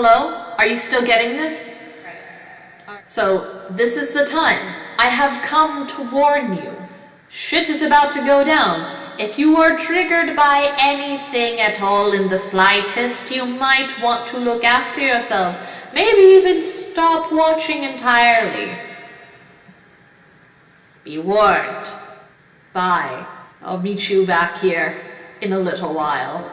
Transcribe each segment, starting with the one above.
Hello? Are you still getting this? So, this is the time. I have come to warn you. Shit is about to go down. If you are triggered by anything at all in the slightest, you might want to look after yourselves. Maybe even stop watching entirely. Be warned. Bye. I'll meet you back here in a little while.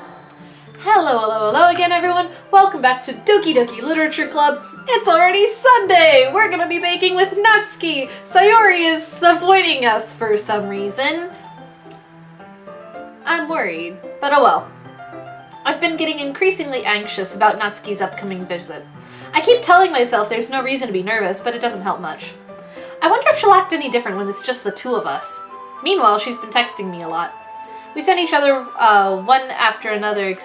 Hello again, everyone. Welcome back to Doki Doki Literature Club. It's already Sunday. We're gonna be baking with Natsuki. Sayori is avoiding us for some reason. I'm worried, but oh well. I've been getting increasingly anxious about Natsuki's upcoming visit. I keep telling myself there's no reason to be nervous, but it doesn't help much. I wonder if she'll act any different when it's just the two of us. Meanwhile, she's been texting me a lot. We sent each other one after another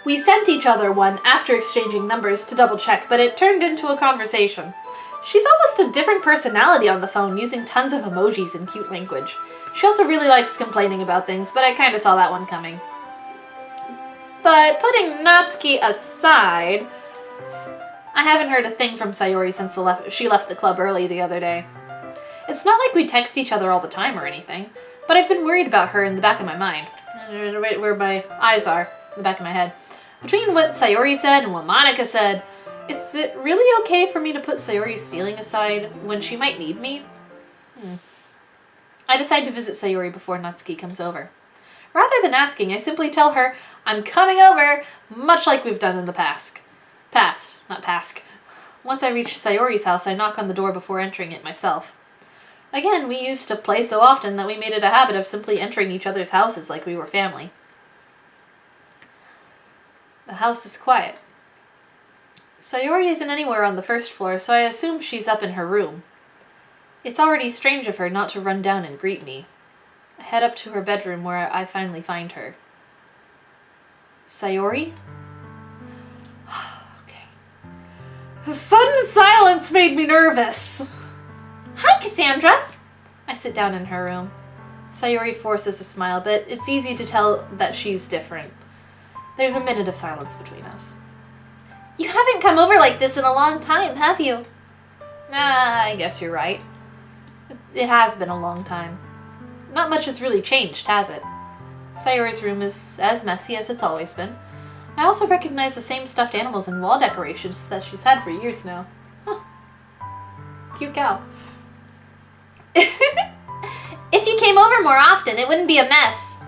We sent each other one after exchanging numbers to double check, but it turned into a conversation. She's almost a different personality on the phone, using tons of emojis and cute language. She also really likes complaining about things, but I kinda saw that one coming. But putting Natsuki aside, I haven't heard a thing from Sayori since she left the club early the other day. It's not like we text each other all the time or anything, but I've been worried about her in the back of my mind. Right where my eyes are, in the back of my head. Between what Sayori said and what Monika said, is it really okay for me to put Sayori's feeling aside when she might need me? I decide to visit Sayori before Natsuki comes over. Rather than asking, I simply tell her, I'm coming over, much like we've done in the past. Once I reach Sayori's house, I knock on the door before entering it myself. Again, we used to play so often that we made it a habit of simply entering each other's houses like we were family. The house is quiet. Sayori isn't anywhere on the first floor, so I assume she's up in her room. It's already strange of her not to run down and greet me. I head up to her bedroom where I finally find her. Sayori? Okay. The sudden silence made me nervous. Hi, Cassandra! I sit down in her room. Sayori forces a smile, but it's easy to tell that she's different. There's a minute of silence between us. You haven't come over like this in a long time, have you? I guess you're right. It has been a long time. Not much has really changed, has it? Sayori's room is as messy as it's always been. I also recognize the same stuffed animals and wall decorations that she's had for years now. Huh. Cute cow. If you came over more often, it wouldn't be a mess.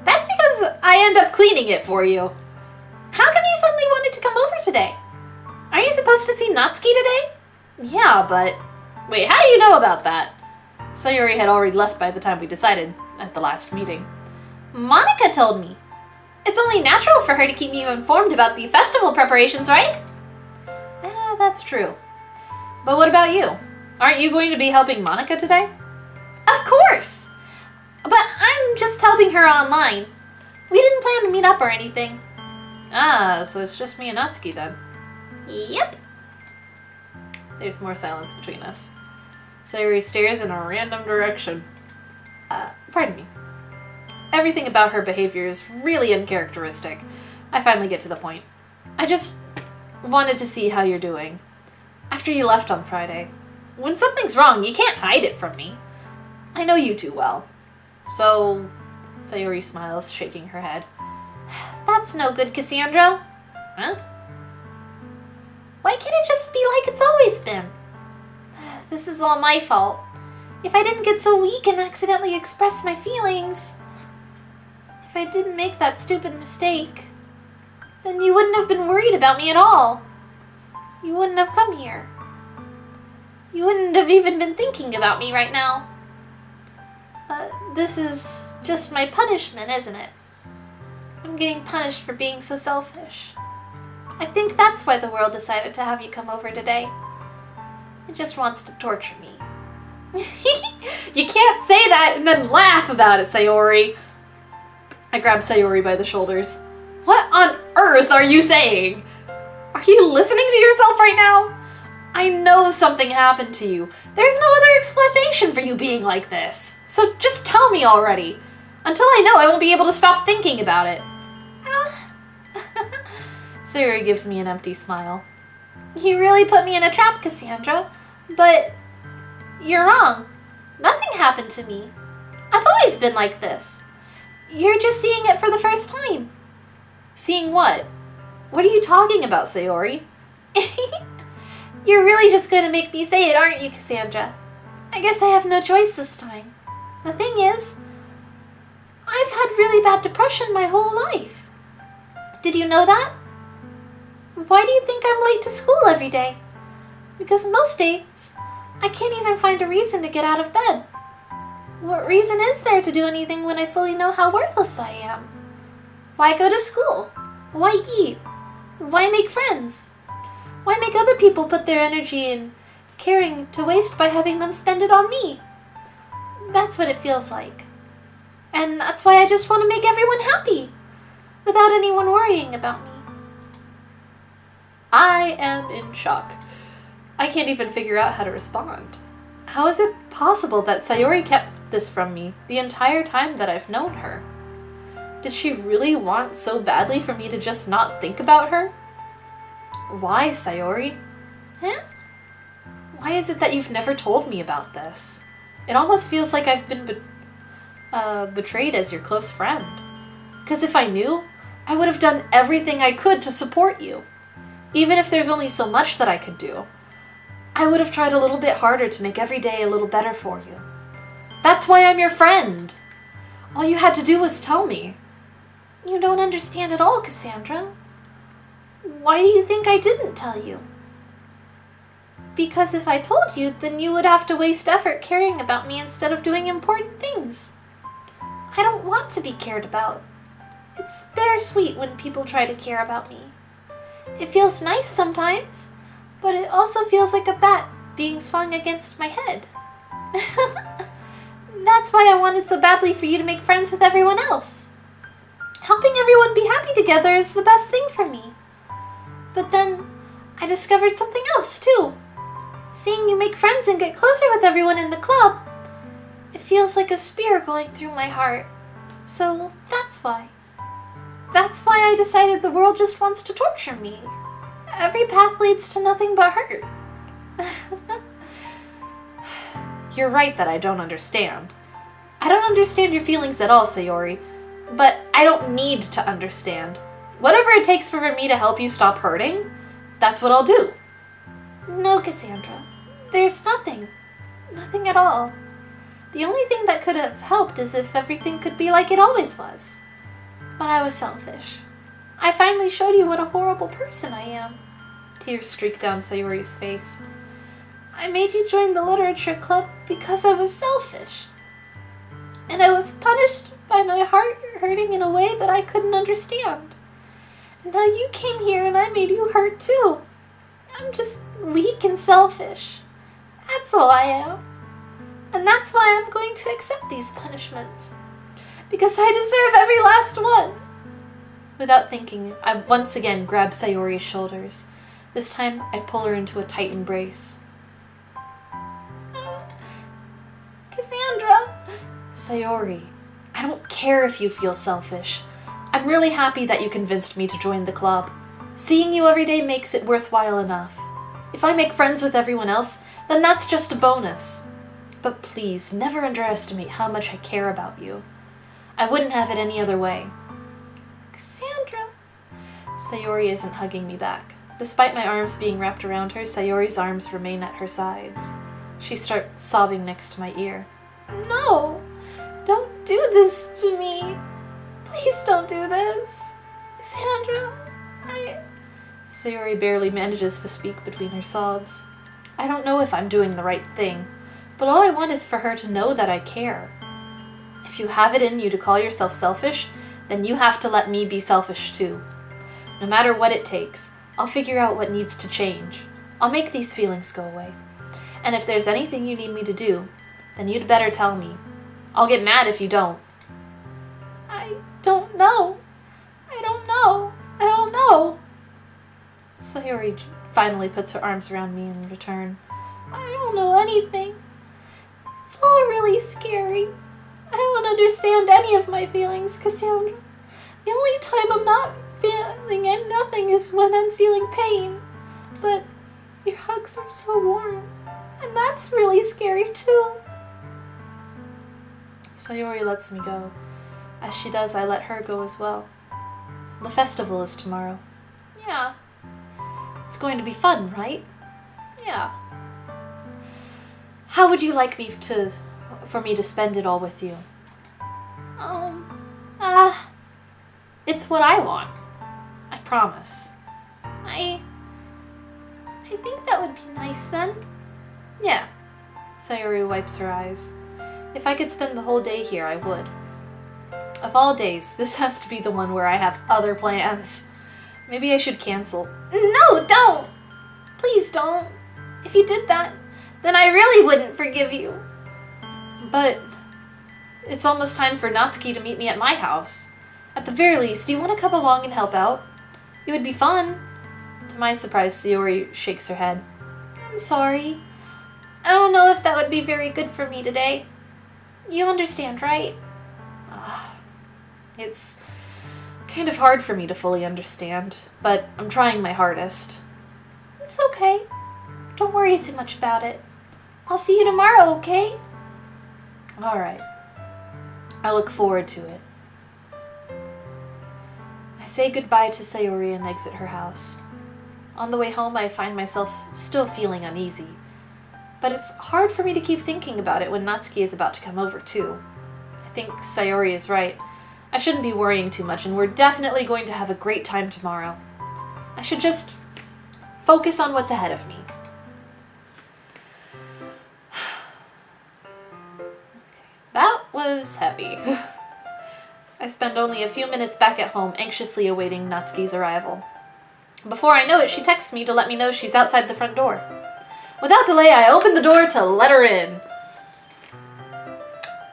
That's because I end up cleaning it for you. How come you suddenly wanted to come over today? Are you supposed to see Natsuki today? Yeah, but... Wait, how do you know about that? Sayori had already left by the time we decided at the last meeting. Monika told me. It's only natural for her to keep you informed about the festival preparations, right? That's true. But what about you? Aren't you going to be helping Monika today? Of course! But I'm just helping her online. We didn't plan to meet up or anything. So it's just me and Natsuki then. Yep. There's more silence between us. Sayori stares in a random direction. Pardon me. Everything about her behavior is really uncharacteristic. I finally get to the point. I just wanted to see how you're doing. After you left on Friday. When something's wrong, you can't hide it from me. I know you too well. So, Sayori smiles, shaking her head. That's no good, Cassandra. Huh? Why can't it just be like it's always been? This is all my fault. If I didn't get so weak and accidentally express my feelings, if I didn't make that stupid mistake, then you wouldn't have been worried about me at all. You wouldn't have come here. You wouldn't have even been thinking about me right now. This is just my punishment, isn't it? I'm getting punished for being so selfish. I think that's why the world decided to have you come over today. It just wants to torture me. You can't say that and then laugh about it, Sayori. I grab Sayori by the shoulders. What on earth are you saying? Are you listening to yourself right now? I know something happened to you. There's no other explanation for you being like this. So just tell me already. Until I know, I won't be able to stop thinking about it. Sayori gives me an empty smile. You really put me in a trap, Cassandra. But you're wrong. Nothing happened to me. I've always been like this. You're just seeing it for the first time. Seeing what? What are you talking about, Sayori? You're really just going to make me say it, aren't you, Cassandra? I guess I have no choice this time. The thing is, I've had really bad depression my whole life. Did you know that? Why do you think I'm late to school every day? Because most days, I can't even find a reason to get out of bed. What reason is there to do anything when I fully know how worthless I am? Why go to school? Why eat? Why make friends? Why make other people put their energy and caring to waste by having them spend it on me? That's what it feels like. And that's why I just want to make everyone happy, without anyone worrying about me. I am in shock. I can't even figure out how to respond. How is it possible that Sayori kept this from me the entire time that I've known her? Did she really want so badly for me to just not think about her? Why, Sayori? Huh? Why is it that you've never told me about this? It almost feels like I've been betrayed as your close friend. Because if I knew, I would have done everything I could to support you. Even if there's only so much that I could do. I would have tried a little bit harder to make every day a little better for you. That's why I'm your friend. All you had to do was tell me. You don't understand at all, Cassandra. Why do you think I didn't tell you? Because if I told you, then you would have to waste effort caring about me instead of doing important things. I don't want to be cared about. It's bittersweet when people try to care about me. It feels nice sometimes, but it also feels like a bat being swung against my head. That's why I wanted so badly for you to make friends with everyone else. Helping everyone be happy together is the best thing for me. But then I discovered something else too. Seeing you make friends and get closer with everyone in the club, it feels like a spear going through my heart. So that's why. That's why I decided the world just wants to torture me. Every path leads to nothing but hurt. You're right that I don't understand. I don't understand your feelings at all, Sayori. But I don't need to understand. Whatever it takes for me to help you stop hurting, that's what I'll do. No, Cassandra. There's nothing. Nothing at all. The only thing that could have helped is if everything could be like it always was. But I was selfish. I finally showed you what a horrible person I am. Tears streak down Sayori's face. I made you join the literature club because I was selfish. And I was punished by my heart hurting in a way that I couldn't understand. And now you came here and I made you hurt too. I'm just weak and selfish. That's all I am. And that's why I'm going to accept these punishments. Because I deserve every last one. Without thinking, I once again grab Sayori's shoulders. This time, I pull her into a tight embrace. Cassandra! Sayori, I don't care if you feel selfish. I'm really happy that you convinced me to join the club. Seeing you every day makes it worthwhile enough. If I make friends with everyone else, then that's just a bonus. But please, never underestimate how much I care about you. I wouldn't have it any other way. Cassandra! Sayori isn't hugging me back. Despite my arms being wrapped around her, Sayori's arms remain at her sides. She starts sobbing next to my ear. No! Don't do this to me! Please don't do this! Cassandra, Sayori barely manages to speak between her sobs. I don't know if I'm doing the right thing, but all I want is for her to know that I care. If you have it in you to call yourself selfish, then you have to let me be selfish too. No matter what it takes, I'll figure out what needs to change. I'll make these feelings go away. And if there's anything you need me to do, then you'd better tell me. I'll get mad if you don't. I don't know. I don't know. I don't know. Sayori finally puts her arms around me in return. I don't know anything. It's all really scary. I don't understand any of my feelings, Cassandra. The only time I'm not feeling nothing is when I'm feeling pain. But your hugs are so warm. And that's really scary too. Sayori lets me go. As she does, I let her go as well. The festival is tomorrow. Yeah. It's going to be fun, right? Yeah. How would you like for me to spend it all with you? It's what I want. I promise. I think that would be nice then. Yeah. Sayori wipes her eyes. If I could spend the whole day here, I would. Of all days, this has to be the one where I have other plans. Maybe I should cancel. No, don't! Please don't. If you did that, then I really wouldn't forgive you. But it's almost time for Natsuki to meet me at my house. At the very least, do you want to come along and help out? It would be fun. To my surprise, Sayori shakes her head. I'm sorry. I don't know if that would be very good for me today. You understand, right? It's kind of hard for me to fully understand, but I'm trying my hardest. It's okay. Don't worry too much about it. I'll see you tomorrow, okay? All right. I look forward to it. I say goodbye to Sayori and exit her house. On the way home, I find myself still feeling uneasy. But it's hard for me to keep thinking about it when Natsuki is about to come over, too. I think Sayori is right. I shouldn't be worrying too much, and we're definitely going to have a great time tomorrow. I should just focus on what's ahead of me. That was heavy. I spend only a few minutes back at home, anxiously awaiting Natsuki's arrival. Before I know it, she texts me to let me know she's outside the front door. Without delay, I open the door to let her in.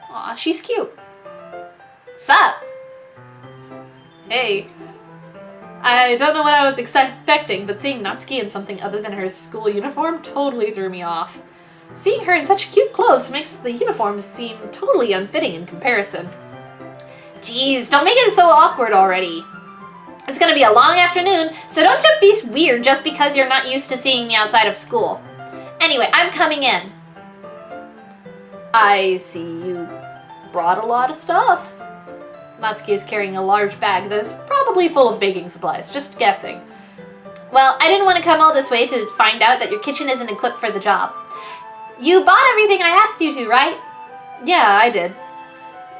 Aw, she's cute. What's up? Hey. I don't know what I was expecting, but seeing Natsuki in something other than her school uniform totally threw me off. Seeing her in such cute clothes makes the uniform seem totally unfitting in comparison. Jeez, don't make it so awkward already. It's gonna be a long afternoon, so don't just be weird just because you're not used to seeing me outside of school. Anyway, I'm coming in. I see you brought a lot of stuff. Natsuki is carrying a large bag that is probably full of baking supplies, just guessing. Well, I didn't want to come all this way to find out that your kitchen isn't equipped for the job. You bought everything I asked you to, right? Yeah, I did.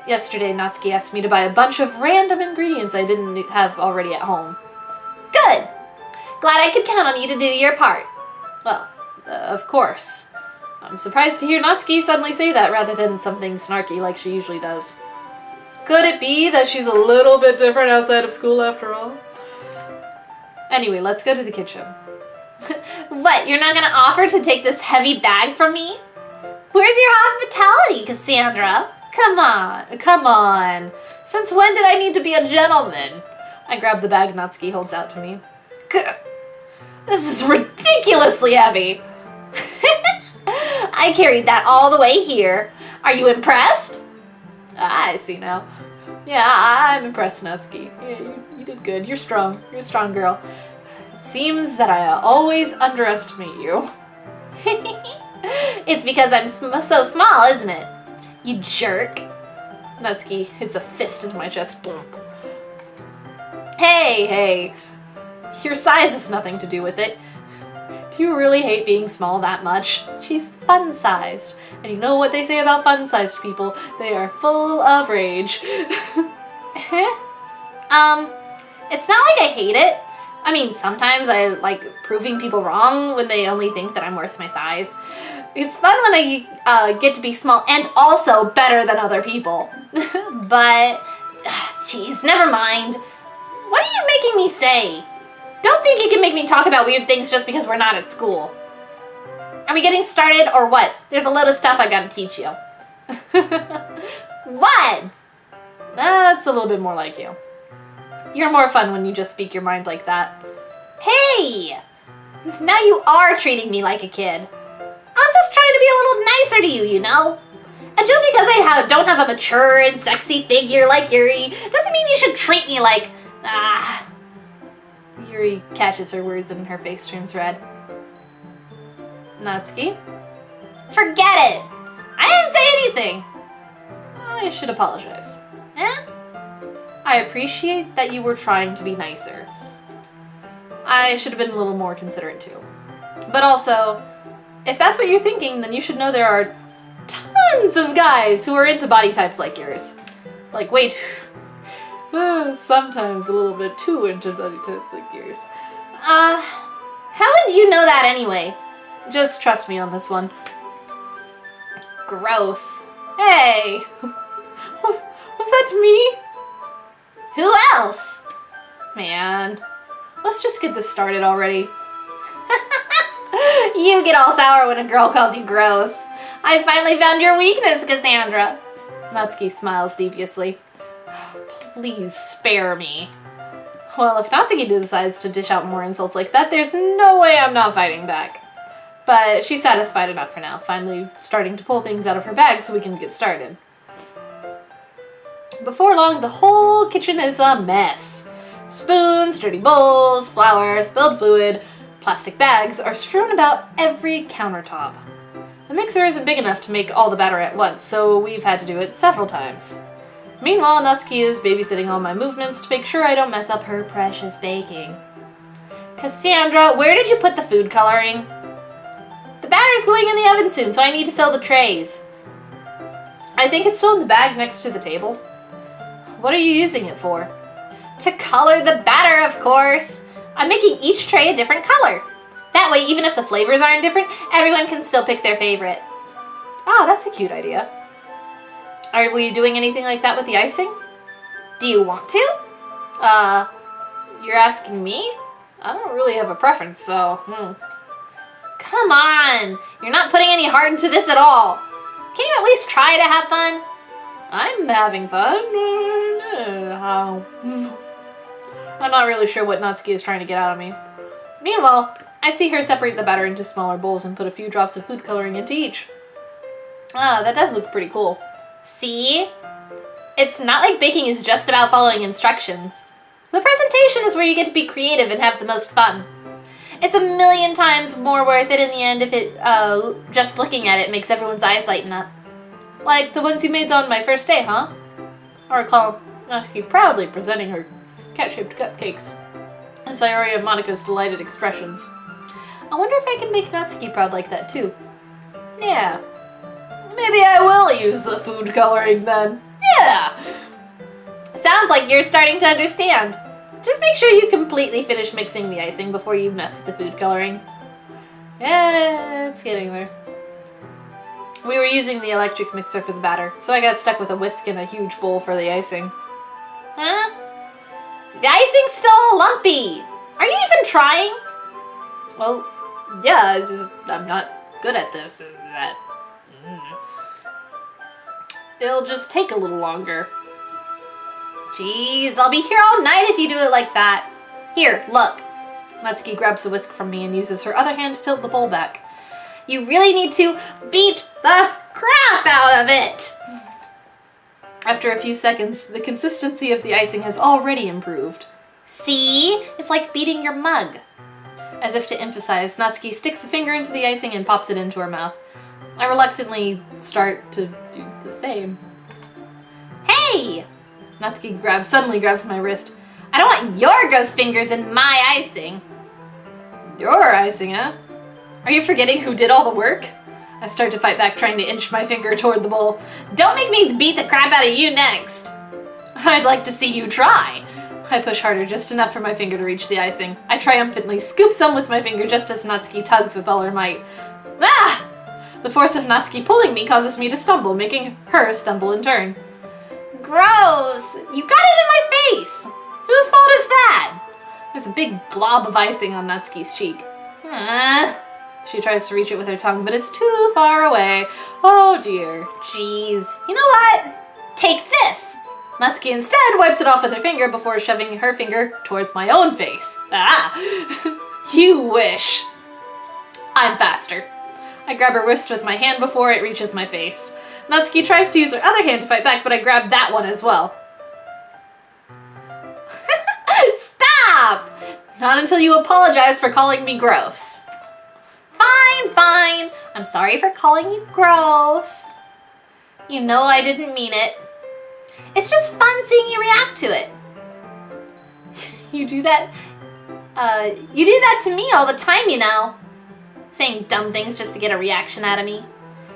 Yesterday, Natsuki asked me to buy a bunch of random ingredients I didn't have already at home. Good! Glad I could count on you to do your part. Well, of course. I'm surprised to hear Natsuki suddenly say that rather than something snarky like she usually does. Could it be that she's a little bit different outside of school after all? Anyway, let's go to the kitchen. What, you're not gonna offer to take this heavy bag from me? Where's your hospitality, Cassandra? Come on. Since when did I need to be a gentleman? I grab the bag Natsuki holds out to me. This is ridiculously heavy. I carried that all the way here. Are you impressed? I see now. Yeah, I'm impressed, Natsuki. You did good. You're strong. You're a strong girl. It seems that I always underestimate you. It's because I'm so small, isn't it? You jerk. Natsuki hits a fist into my chest. Boom. Hey. Your size has nothing to do with it. Do you really hate being small that much? She's fun-sized. And you know what they say about fun-sized people? They are full of rage. It's not like I hate it. I mean, sometimes I like proving people wrong when they only think that I'm worth my size. It's fun when I get to be small and also better than other people. But, geez, never mind. What are you making me say? Don't think you can make me talk about weird things just because we're not at school. Are we getting started or what? There's a load of stuff I gotta teach you. What? That's a little bit more like you. You're more fun when you just speak your mind like that. Hey! Now you are treating me like a kid. I was just trying to be a little nicer to you, you know? And just because I don't have a mature and sexy figure like Yuri doesn't mean you should treat me like... Yuri catches her words and her face turns red. Natsuki? Forget it! I didn't say anything! I should apologize. Eh? I appreciate that you were trying to be nicer. I should have been a little more considerate too. But also, if that's what you're thinking, then you should know there are tons of guys who are into body types like yours. Like, wait, sometimes a little bit too into body types like yours. How would you know that anyway? Just trust me on this one. Gross. Hey! Was that me? Who else? Man, let's just get this started already. You get all sour when a girl calls you gross. I finally found your weakness, Cassandra. Natsuki smiles deviously. Please spare me. Well, if Natsuki decides to dish out more insults like that, there's no way I'm not fighting back. But she's satisfied enough for now, finally starting to pull things out of her bag so we can get started. Before long, the whole kitchen is a mess. Spoons, dirty bowls, flour, spilled fluid, plastic bags are strewn about every countertop. The mixer isn't big enough to make all the batter at once, so we've had to do it several times. Meanwhile, Natsuki is babysitting all my movements to make sure I don't mess up her precious baking. Cassandra, where did you put the food coloring? The batter's going in the oven soon, so I need to fill the trays. I think it's still in the bag next to the table. What are you using it for? To color the batter, of course. I'm making each tray a different color. That way, even if the flavors aren't different, everyone can still pick their favorite. Oh, that's a cute idea. Are we doing anything like that with the icing? Do you want to? You're asking me? I don't really have a preference, so, Come on! You're not putting any heart into this at all. Can you at least try to have fun? I'm having fun. I'm not really sure what Natsuki is trying to get out of me. Meanwhile, I see her separate the batter into smaller bowls and put a few drops of food coloring into each. Ah, that does look pretty cool. See? It's not like baking is just about following instructions. The presentation is where you get to be creative and have the most fun. It's a million times more worth it in the end if it, just looking at it makes everyone's eyes lighten up. Like the ones you made on my first day, huh? I recall Natsuki proudly presenting her cat-shaped cupcakes. And Sayori and Monika's delighted expressions. I wonder if I can make Natsuki proud like that too. Yeah. Maybe I will use the food coloring then. Yeah! Sounds like you're starting to understand. Just make sure you completely finish mixing the icing before you mess with the food coloring. Yeah, it's getting there. We were using the electric mixer for the batter, so I got stuck with a whisk and a huge bowl for the icing. Huh? The icing's still lumpy! Are you even trying? Well, yeah, I'm not good at this. It'll just take a little longer. Jeez, I'll be here all night if you do it like that. Here, look. Natsuki grabs the whisk from me and uses her other hand to tilt the bowl back. You really need to beat the crap out of it! After a few seconds, the consistency of the icing has already improved. See? It's like beating your mug. As if to emphasize, Natsuki sticks a finger into the icing and pops it into her mouth. I reluctantly start to do the same. Hey! Natsuki suddenly grabs my wrist. I don't want your gross fingers in my icing. Your icing, huh? Are you forgetting who did all the work? I start to fight back, trying to inch my finger toward the bowl. Don't make me beat the crap out of you next. I'd like to see you try. I push harder, just enough for my finger to reach the icing. I triumphantly scoop some with my finger just as Natsuki tugs with all her might. Ah! The force of Natsuki pulling me causes me to stumble, making her stumble in turn. Gross! You got it in my face! Whose fault is that? There's a big glob of icing on Natsuki's cheek. She tries to reach it with her tongue, but it's too far away. Oh dear. Jeez. You know what? Take this! Natsuki instead wipes it off with her finger before shoving her finger towards my own face. Ah! You wish. I'm faster. I grab her wrist with my hand before it reaches my face. Natsuki tries to use her other hand to fight back, but I grab that one as well. Stop! Not until you apologize for calling me gross. Fine, fine. I'm sorry for calling you gross. You know I didn't mean it. It's just fun seeing you react to it. You do that? You do that to me all the time, you know. Saying dumb things just to get a reaction out of me.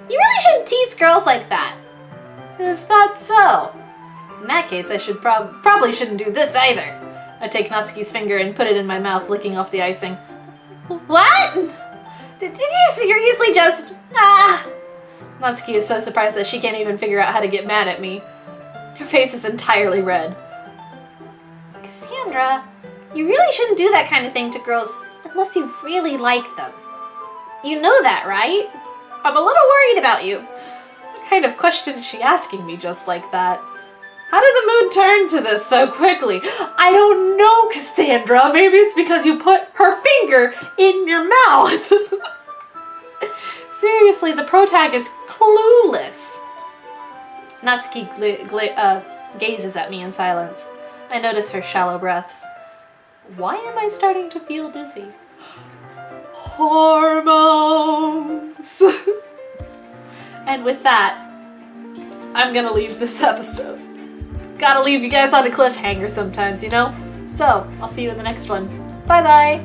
You really shouldn't tease girls like that. Is that so? In that case, I should probably shouldn't do this either. I take Natsuki's finger and put it in my mouth, licking off the icing. What? Did you seriously just... Natsuki is so surprised that she can't even figure out how to get mad at me. Her face is entirely red. Cassandra, you really shouldn't do that kind of thing to girls unless you really like them. You know that, right? I'm a little worried about you. What kind of question is she asking me just like that? How did the mood turn to this so quickly? I don't know, Cassandra. Maybe it's because you put her finger in your mouth. Seriously, the protag is clueless. Natsuki gazes at me in silence. I notice her shallow breaths. Why am I starting to feel dizzy? Hormones! And with that, I'm gonna leave this episode. Gotta leave you guys on a cliffhanger sometimes, you know? So, I'll see you in the next one. Bye-bye!